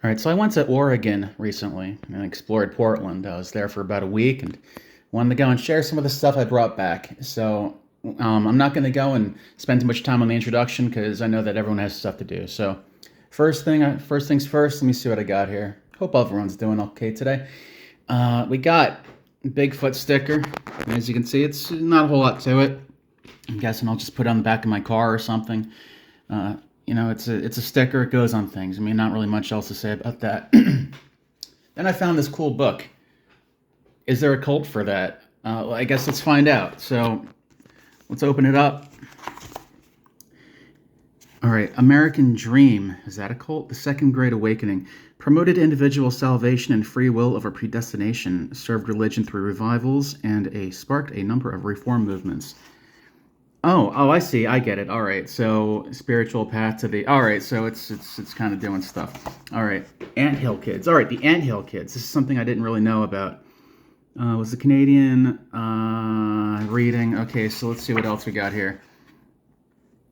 All right, so I went to Oregon recently and explored Portland. I was there for about a week and wanted to go and share some of the stuff I brought back. So I'm not going to go and spend too much time on the introduction because I know that everyone has stuff to do. So first things first. Let me see what I got here. Hope everyone's doing okay today. We got Bigfoot sticker. As you can see, it's not a whole lot to it. I'm guessing I'll just put it on the back of my car or something. It's a sticker. It goes on things. I mean, not really much else to say about that. Then I found this cool book. Is there a cult for that? Well, I guess let's find out. So let's open it up. All right, American Dream. Is that a cult? The Second Great Awakening. Promoted individual salvation and free will over predestination. Served religion through revivals and sparked a number of reform movements. Oh, I see. I get it. All right. So spiritual path to the. All right. So it's kind of doing stuff. All right. Anthill Kids. All right. The Anthill Kids. This is something I didn't really know about. Was the Canadian reading? Okay. So let's see what else we got here.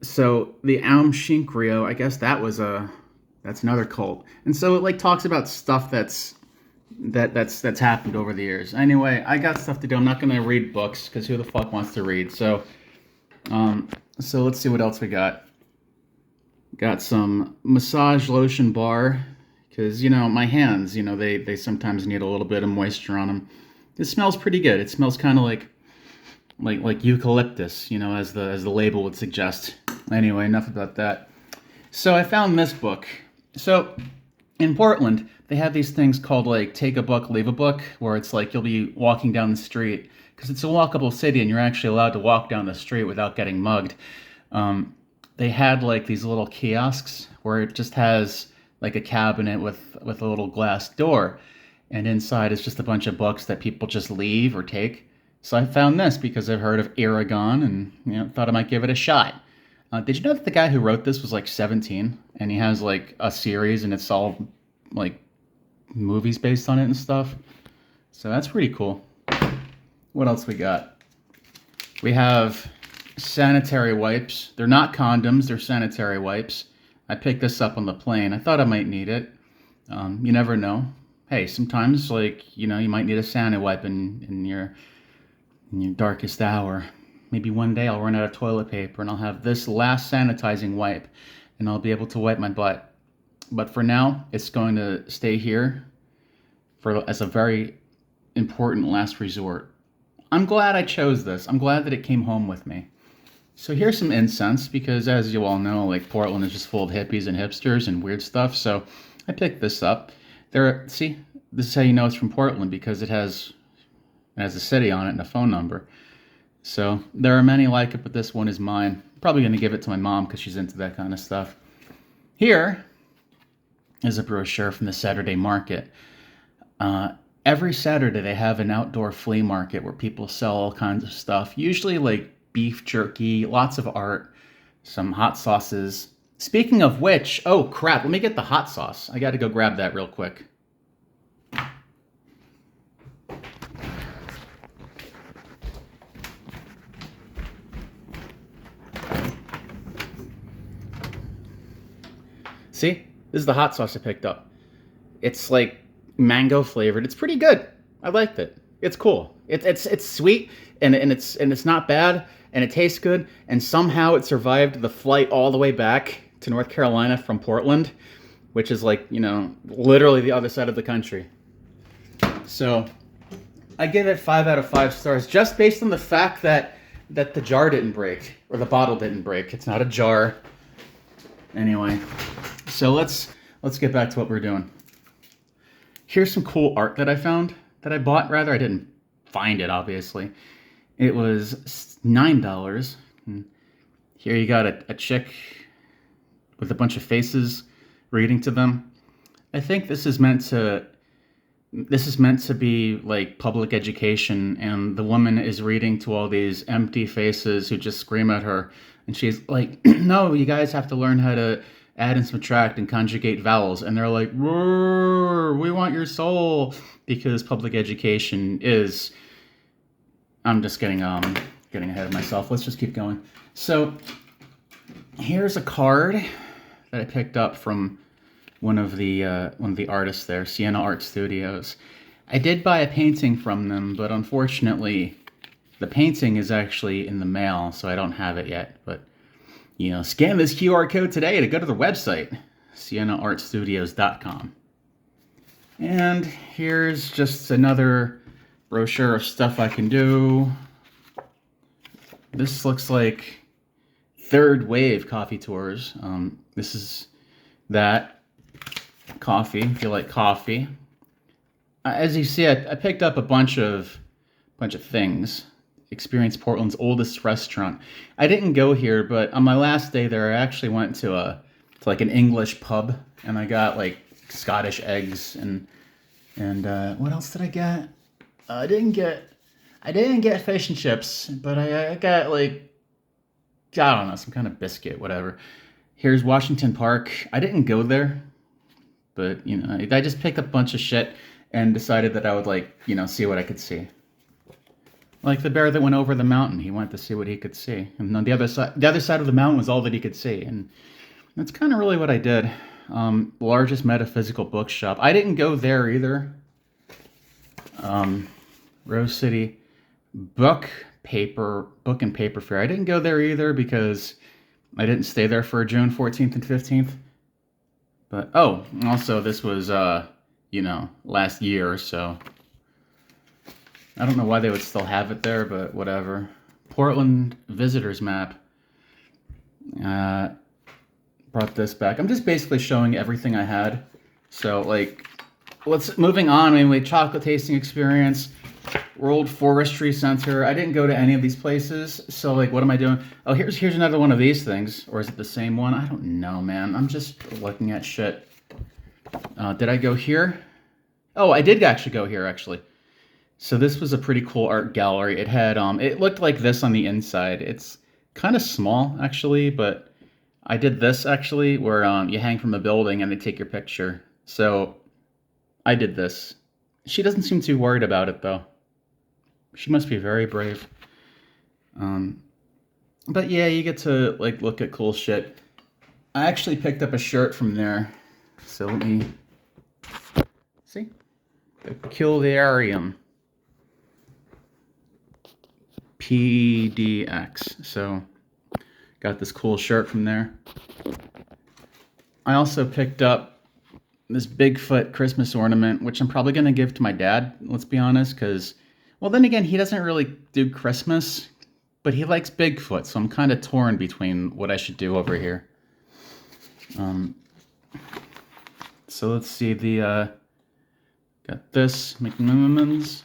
So the Aum Shinrikyo. I guess that's another cult. And so it like talks about stuff that's happened over the years. Anyway, I got stuff to do. I'm not gonna read books because who the fuck wants to read? So let's see what else we got. Got some massage lotion bar because my hands, they sometimes need a little bit of moisture on them. It smells pretty good. It smells kind of like eucalyptus, as the label would suggest. Anyway, enough about that. So I found this book. So in Portland, they have these things called like take a book, leave a book, where it's like you'll be walking down the street because it's a walkable city and you're actually allowed to walk down the street without getting mugged. They had like these little kiosks where it just has like a cabinet with a little glass door, and inside is just a bunch of books that people just leave or take. So I found this because I've heard of Aragon and thought I might give it a shot. Did you know that the guy who wrote this was like 17 and he has like a series and it's all like movies based on it and stuff? So that's pretty cool. What else we got? We have sanitary wipes. They're not condoms, they're sanitary wipes. I picked this up on the plane. I thought I might need it. You never know. Hey, sometimes you might need a sanitary wipe in your darkest hour. Maybe one day I'll run out of toilet paper and I'll have this last sanitizing wipe and I'll be able to wipe my butt. But for now, it's going to stay here as a very important last resort. I'm glad I chose this. I'm glad that it came home with me. So here's some incense because as you all know, like Portland is just full of hippies and hipsters and weird stuff. So I picked this up. See, this is how you know it's from Portland because it has a city on it and a phone number. So there are many like it, but this one is mine. I'm probably going to give it to my mom because she's into that kind of stuff. Here is a brochure from the Saturday Market. Every Saturday they have an outdoor flea market where people sell all kinds of stuff, usually like beef jerky, lots of art, some hot sauces. Speaking of which, oh crap, let me get the hot sauce. I got to go grab that real quick. See, this is the hot sauce I picked up. It's like mango flavored. It's pretty good. I liked it. It's cool. It's sweet and it's not bad and it tastes good and somehow it survived the flight all the way back to North Carolina from Portland, which is literally the other side of the country. So I give it 5 out of 5 stars just based on the fact that the jar didn't break or the bottle didn't break. It's not a jar. Anyway, so let's get back to what we're doing. Here's some cool art that I found, that I bought rather. I didn't find it, obviously. It was $9. And here you got a chick with a bunch of faces reading to them. I think this is meant to be like public education, and the woman is reading to all these empty faces who just scream at her. And she's like, no, you guys have to learn how to add and subtract and conjugate vowels. And they're like, roar, we want your soul. Because public education is... I'm just getting ahead of myself. Let's just keep going. So here's a card that I picked up from one of the artists there, Sienna Art Studios. I did buy a painting from them, but unfortunately, the painting is actually in the mail, so I don't have it yet. But scan this QR code today to go to their website, SiennaArtStudios.com. And here's just another brochure of stuff I can do. This looks like Third Wave Coffee Tours. This is that coffee, if you like coffee. As you see, I picked up a bunch of things. Experience Portland's oldest restaurant. I didn't go here, but on my last day there, I actually went to like an English pub, and I got like Scottish eggs and what else did I get? I didn't get fish and chips, but I got like, I don't know, some kind of biscuit, whatever. Here's Washington Park. I didn't go there, but I just picked up a bunch of shit and decided that I would see what I could see. Like the bear that went over the mountain, he went to see what he could see, and on the other side of the mountain was all that he could see, and that's kind of really what I did. Largest metaphysical bookshop. I didn't go there either. Rose City Book and Paper Fair. I didn't go there either because I didn't stay there for June 14th and 15th. But also this was last year, so I don't know why they would still have it there, but whatever. Portland visitors map. Brought this back. I'm just basically showing everything I had. So moving on. We had chocolate tasting experience, World Forestry Center. I didn't go to any of these places. So what am I doing? Oh, here's another one of these things. Or is it the same one? I don't know, man. I'm just looking at shit. Did I go here? Oh, I did actually go here, actually. So this was a pretty cool art gallery. It had, it looked like this on the inside. It's kind of small, actually, but I did this, actually, where you hang from a building and they take your picture. So I did this. She doesn't seem too worried about it, though. She must be very brave. But yeah, you get to, look at cool shit. I actually picked up a shirt from there. So let me see. The Peculiarium. PDX. So got this cool shirt from there. I also picked up this Bigfoot Christmas ornament, which I'm probably going to give to my dad, let's be honest, because, well, then again, he doesn't really do Christmas, but he likes Bigfoot, so I'm kind of torn between what I should do over here. So let's see, got this, McMillan's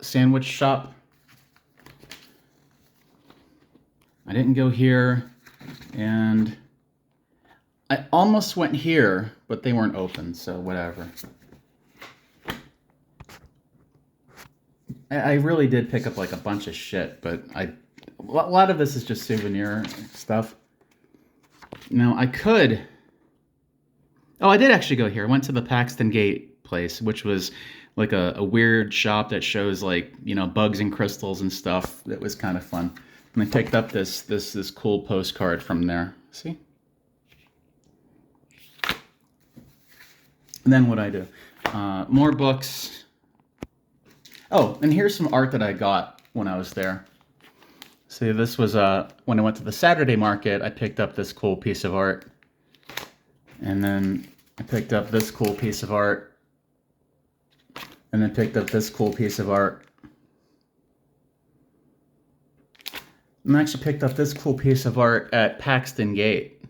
sandwich shop. I didn't go here, and I almost went here, but they weren't open, so whatever. I really did pick up a bunch of shit, but a lot of this is just souvenir stuff. Now I could. Oh, I did actually go here. I went to the Paxton Gate place, which was a weird shop that shows bugs and crystals and stuff. That was kind of fun. And I picked up this cool postcard from there. See? And then what I do? More books. Oh, and here's some art that I got when I was there. See, this was when I went to the Saturday market, I picked up this cool piece of art. And then I picked up this cool piece of art. And then picked up this cool piece of art. And I actually picked up this cool piece of art at Paxton Gate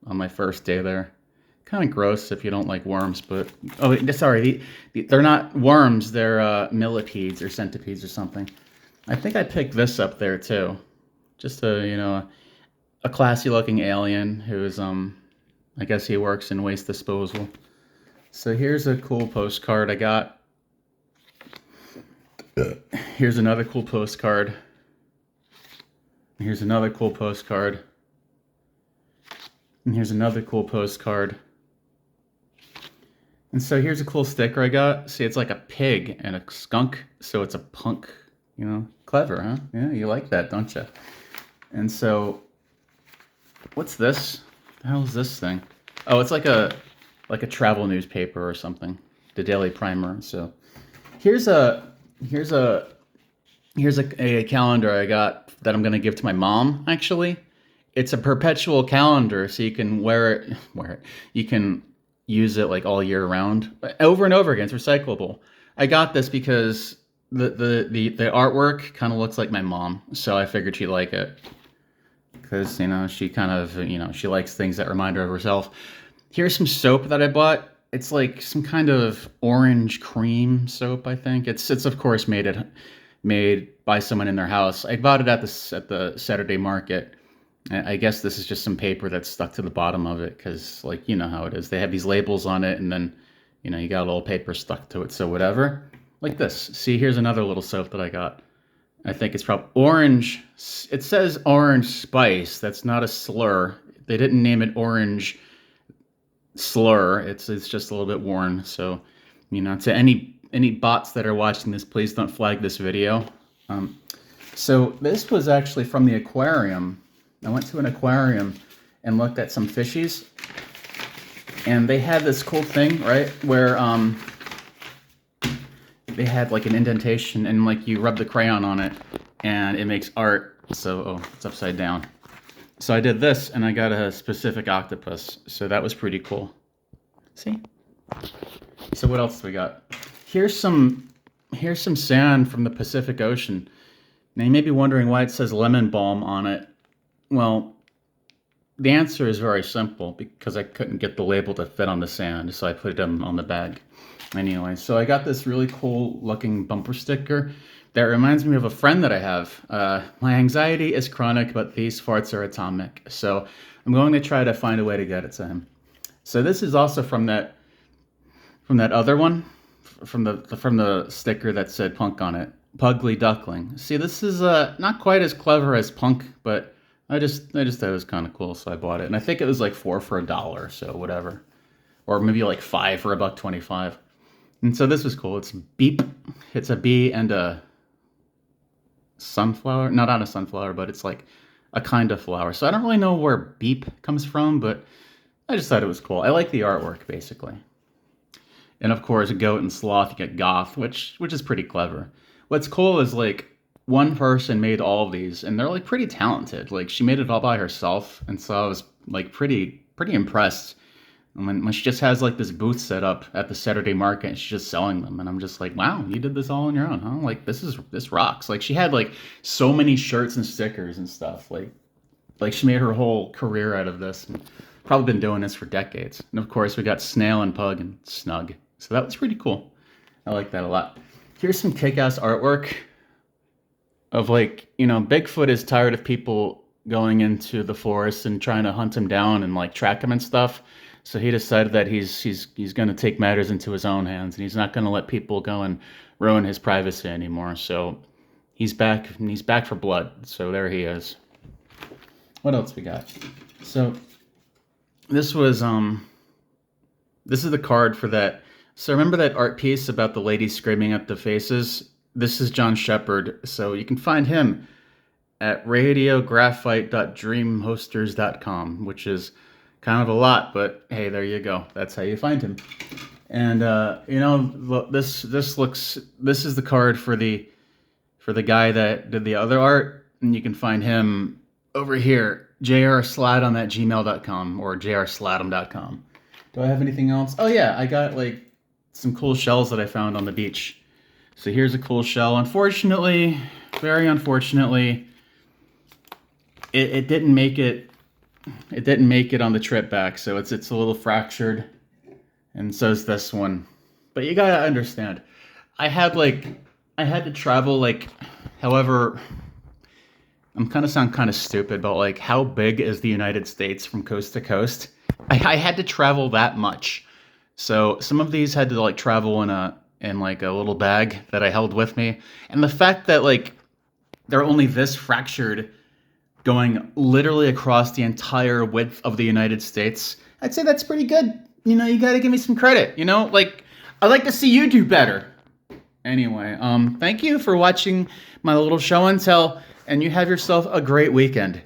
on my first day there. Kind of gross if you don't like worms, but... Oh, sorry, they're not worms, they're millipedes or centipedes or something. I think I picked this up there, too. Just a classy-looking alien who's, I guess he works in waste disposal. So here's a cool postcard I got. Here's another cool postcard. Here's another cool postcard. And here's another cool postcard. And so here's a cool sticker I got. See, it's like a pig and a skunk, so it's a punk. Clever, huh? Yeah, you like that, don't you? And so, what's this? The hell is this thing? Oh, it's like a travel newspaper or something, the Daily Primer. So here's a here's a here's a calendar I got that I'm gonna give to my mom. Actually, it's a perpetual calendar, so you can wear it. Wear it. You can use it like all year round, over and over again. It's recyclable. I got this because the artwork kind of looks like my mom, so I figured she'd like it because she kind of she likes things that remind her of herself. Here's some soap that I bought. It's like some kind of orange cream soap. I think it's of course made by someone in their house. I bought it at the Saturday market. I guess this is just some paper that's stuck to the bottom of it because, like, you know how it is. They have these labels on it, and then, you got a little paper stuck to it. So whatever, like this. See, here's another little soap that I got. I think it's probably orange. It says orange spice. That's not a slur. They didn't name it orange slur. It's just a little bit worn. So, to any bots that are watching this, please don't flag this video. So this was actually from the aquarium. I went to an aquarium and looked at some fishies, and they had this cool thing, right, where they had like an indentation, and like you rub the crayon on it, and it makes art. So, it's upside down. So I did this, and I got a specific octopus. So that was pretty cool. See? So what else do we got? Here's some sand from the Pacific Ocean. Now you may be wondering why it says lemon balm on it. Well, the answer is very simple, because I couldn't get the label to fit on the sand, so I put it on the bag. Anyway, so I got this really cool looking bumper sticker that reminds me of a friend that I have. My anxiety is chronic, but these farts are atomic. So I'm going to try to find a way to get it to him. So this is also from that other one, from the sticker that said punk on it. Pugly Duckling. See, this is not quite as clever as punk, but I just thought it was kind of cool, so I bought it. And I think it was like $4 for $1, so whatever. Or maybe like $5 for $1.25. And so this was cool. It's beep. It's a bee and a sunflower. No, not a sunflower, but it's like a kind of flower. So I don't really know where beep comes from, but I just thought it was cool. I like the artwork, basically. And of course, goat and sloth, you get goth, which is pretty clever. What's cool is like one person made all of these, and they're like pretty talented. Like she made it all by herself, and so I was like pretty impressed. And when she just has like this booth set up at the Saturday market, and she's just selling them, and I'm just like, wow, you did this all on your own, huh? Like this rocks. Like she had like so many shirts and stickers and stuff. Like she made her whole career out of this. And probably been doing this for decades. And of course, we got Snail and Pug and Snug. So that was pretty cool. I like that a lot. Here's some kick-ass artwork of like, Bigfoot is tired of people going into the forest and trying to hunt him down and like track him and stuff. So he decided that he's going to take matters into his own hands, and he's not going to let people go and ruin his privacy anymore. So he's back, and he's back for blood. So there he is. What else we got? So this is the card for that. So remember that art piece about the lady screaming at the faces? This is John Shepard. So you can find him at radiographite.dreamhosters.com, which is kind of a lot, but hey, there you go. That's how you find him. And this is the card for the guy that did the other art, and you can find him over here, jrsladom@gmail.com or jrsladom.com. Do I have anything else? Oh yeah, I got like some cool shells that I found on the beach. So here's a cool shell. Unfortunately, very unfortunately, it didn't make it. It didn't make it on the trip back, so it's a little fractured, and so is this one. But you gotta understand, I had to travel like, however, I'm gonna sound kind of stupid, but like, how big is the United States from coast to coast? I had to travel that much. So some of these had to like travel in a little bag that I held with me. And the fact that like they're only this fractured going literally across the entire width of the United States, I'd say that's pretty good. You got to give me some credit, like I'd like to see you do better. Anyway, thank you for watching my little show and tell, and you have yourself a great weekend.